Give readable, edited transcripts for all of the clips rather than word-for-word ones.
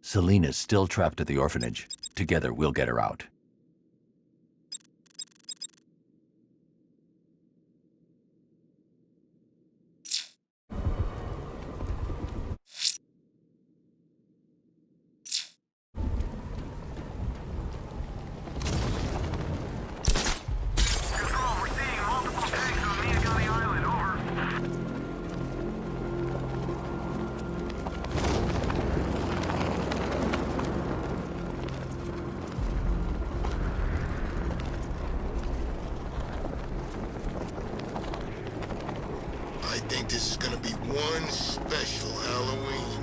Selena's still trapped at the orphanage. Together, we'll get her out. I think this is gonna be one special Halloween.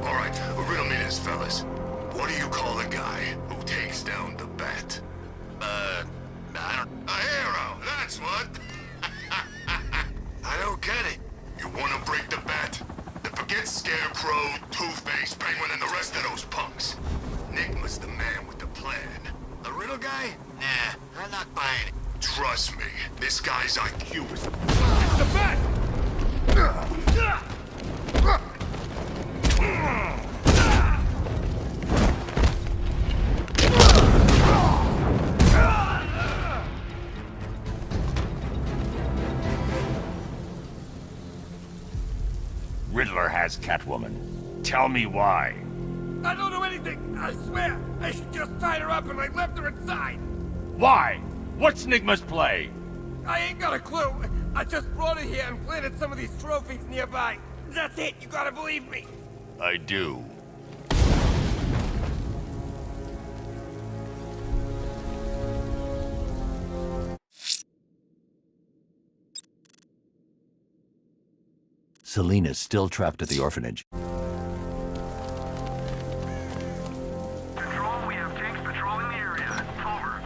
All right, riddle me this, fellas. What do you call a guy who takes down the bat? I don't... A hero, that's what. I don't get it. You wanna break the bat? Then forget Scarecrow, Two-Face, Penguin, and the rest of those punks. Enigma's the man with the plan. A riddle guy? Nah, I'm not buying it. Trust me, this guy's IQ is... It's the bat! Riddler has Catwoman. Tell me why. I don't know anything, I swear! I just tied her up and I left her inside! Why? What's Nigma's play? I ain't got a clue! I just brought her here and planted some of these trophies nearby. That's it, you gotta believe me! I do. Selena's still trapped at the orphanage. Control, we have tanks patrolling the area. Over.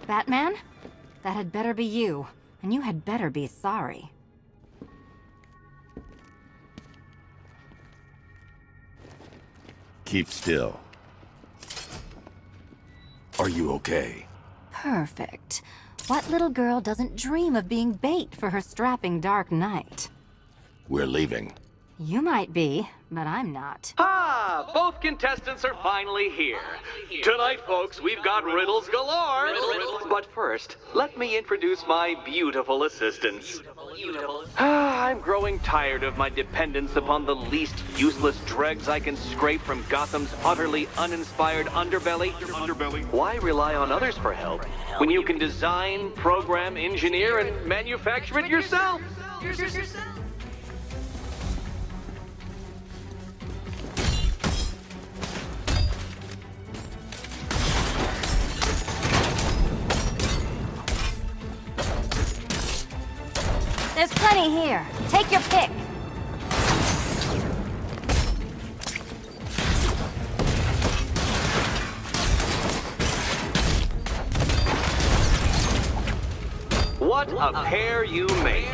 Batman? That had better be you. And you had better be sorry. Keep still. Are you okay? Perfect. What little girl doesn't dream of being bait for her strapping Dark Knight? We're leaving. You might be, but I'm not. Ah, both contestants are finally here. Tonight, folks, we've got riddles galore. But first, let me introduce my beautiful assistants. I'm growing tired of my dependence upon the least useless dregs I can scrape from Gotham's utterly uninspired underbelly. Why rely on others for help when you can design, program, engineer, and manufacture it yourself? There's plenty here. Take your pick. What a pair you make.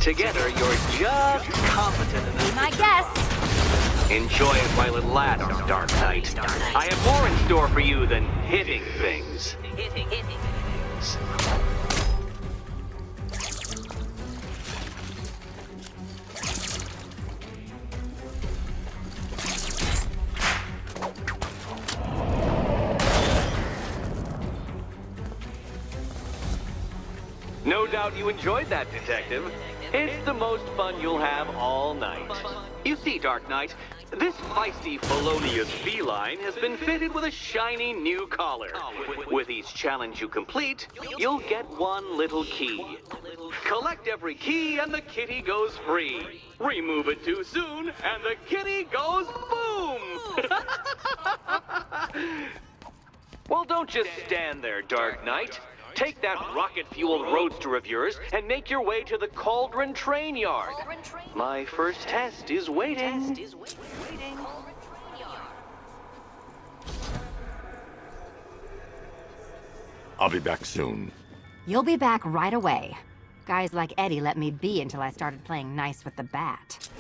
Together, you're just competent enough. Be my guest. Enjoy it while it lasts, Dark Knight. I have more in store for you than hitting things. No doubt you enjoyed that, Detective. It's the most fun you'll have all night. You see, Dark Knight, this feisty felonious feline has been fitted with a shiny new collar. With each challenge you complete, you'll get one little key. Collect every key and the kitty goes free. Remove it too soon and the kitty goes boom! Well, don't just stand there, Dark Knight. Take that rocket-fueled roadster of yours and make your way to the Cauldron Train Yard. My first test is waiting. I'll be back soon. You'll be back right away. Guys like Eddie let me be until I started playing nice with the bat.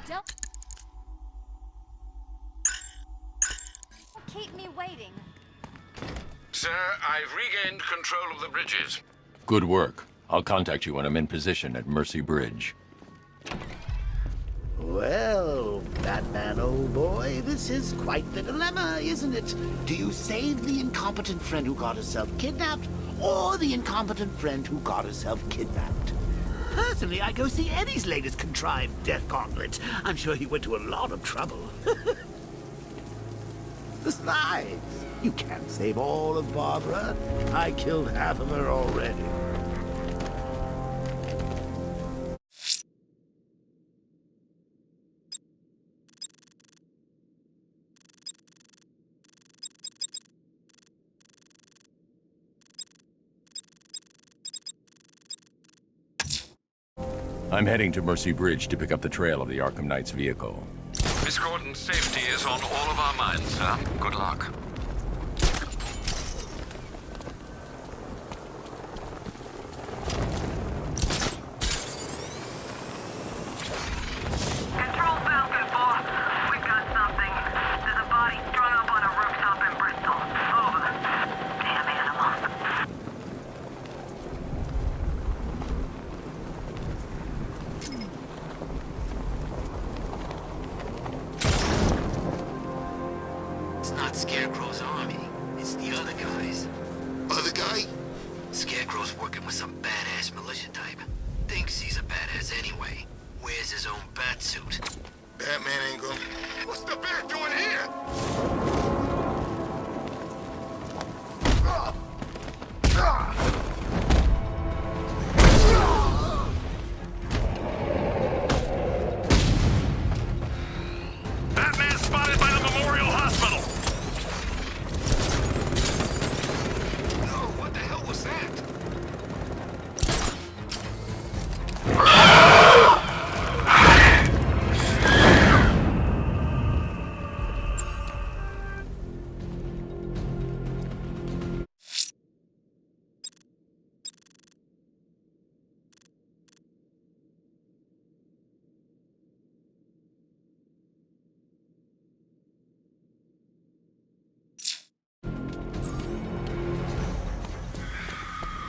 Don't keep me waiting. Sir, I've regained control of the bridges. Good work. I'll contact you when I'm in position at Mercy Bridge. Well, Batman, old boy, this is quite the dilemma, isn't it? Do you save the incompetent friend who got herself kidnapped, or the incompetent friend who got herself kidnapped? Personally, I go see Eddie's latest contrived death gauntlet. I'm sure he went to a lot of trouble. Besides, you can't save all of Barbara. I killed half of her already. I'm heading to Mercy Bridge to pick up the trail of the Arkham Knight's vehicle. Miss Gordon's safety is on all of our minds, sir. Good luck. Control Falcon 4. We've got something. There's a body strung up on a rooftop in Bristol. Over. Damn animal. It's not Scarecrow's army. It's the other guys. Other guy? Scarecrow's working with some badass militia type. Thinks he's a badass anyway. Wears his own bat suit. Batman ain't gonna... What's the bat doing here? Batman spotted by the Memorial Hospital! No, what the hell was that?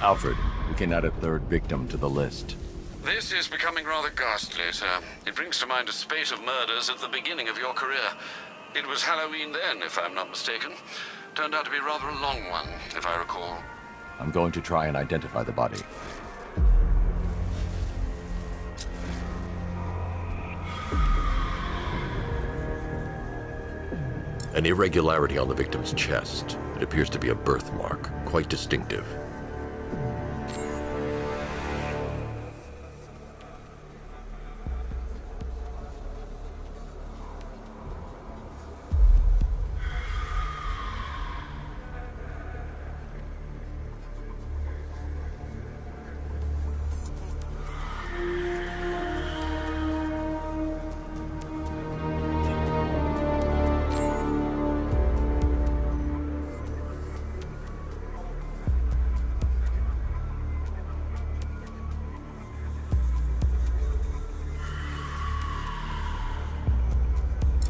Alfred, we can add a third victim to the list. This is becoming rather ghastly, sir. It brings to mind a spate of murders at the beginning of your career. It was Halloween then, if I'm not mistaken. Turned out to be rather a long one, if I recall. I'm going to try and identify the body. An irregularity on the victim's chest. It appears to be a birthmark, quite distinctive.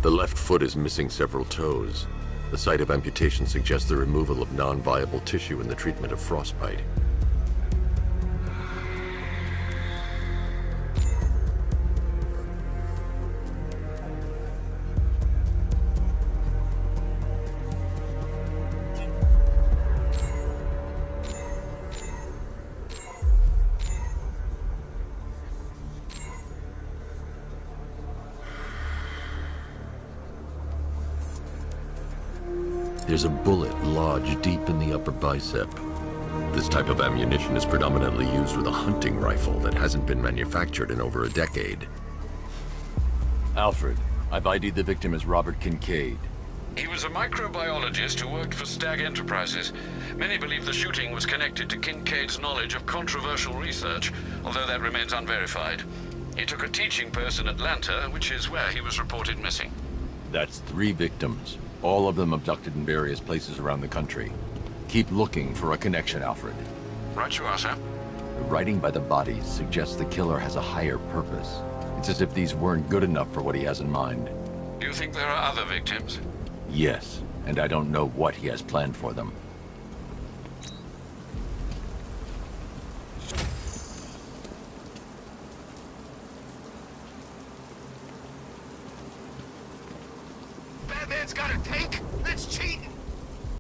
The left foot is missing several toes. The site of amputation suggests the removal of non-viable tissue in the treatment of frostbite. There's a bullet lodged deep in the upper bicep. This type of ammunition is predominantly used with a hunting rifle that hasn't been manufactured in over a decade. Alfred, I've ID'd the victim as Robert Kincaid. He was a microbiologist who worked for Stag Enterprises. Many believe the shooting was connected to Kincaid's knowledge of controversial research, although that remains unverified. He took a teaching post in Atlanta, which is where he was reported missing. That's 3 victims, all of them abducted in various places around the country. Keep looking for a connection, Alfred. Right you are, sir. The writing by the bodies suggests the killer has a higher purpose. It's as if these weren't good enough for what he has in mind. Do you think there are other victims? Yes, and I don't know what he has planned for them. Batman's got a tank? That's cheating!